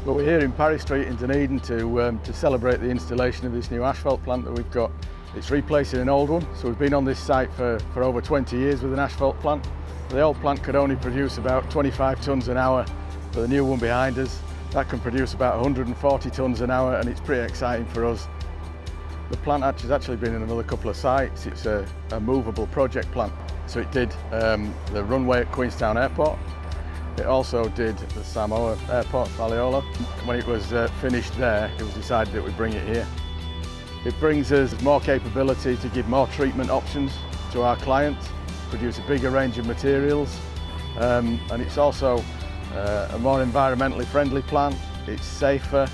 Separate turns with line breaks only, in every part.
But we're here in Parry Street in Dunedin to celebrate the installation of this new asphalt plant that we've got. It's replacing an old one, so we've been on this site for over 20 years with an asphalt plant. The old plant could only produce about 25 tonnes an hour, but the new one behind us, that can produce about 140 tonnes an hour, and it's pretty exciting for us. The plant has actually been in another couple of sites. It's a movable project plant. So it did the runway at Queenstown Airport. It also did the Samoa Airport, Valiola. When it was finished there, it was decided that we'd bring it here. It brings us more capability to give more treatment options to our clients, produce a bigger range of materials, and it's also a more environmentally friendly plant. It's safer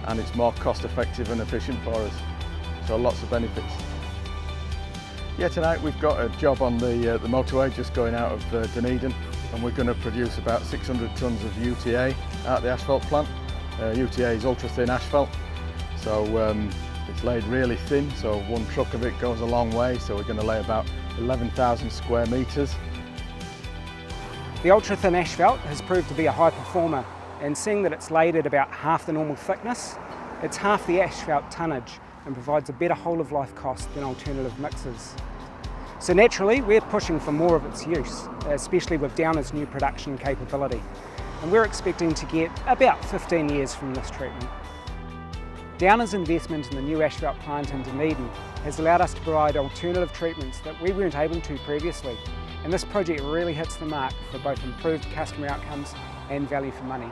and it's more cost effective and efficient for us. So lots of benefits. Yeah, tonight we've got a job on the motorway just going out of Dunedin, and we're going to produce about 600 tonnes of UTA out the asphalt plant. UTA is ultra thin asphalt, so it's laid really thin, so one truck of it goes a long way, so we're going to lay about 11,000 square metres.
The ultra thin asphalt has proved to be a high performer, and seeing that it's laid at about half the normal thickness, it's half the asphalt tonnage and provides a better whole of life cost than alternative mixes. So naturally, we're pushing for more of its use, especially with Downer's new production capability. And we're expecting to get about 15 years from this treatment. Downer's investment in the new asphalt plant in Dunedin has allowed us to provide alternative treatments that we weren't able to previously. And this project really hits the mark for both improved customer outcomes and value for money.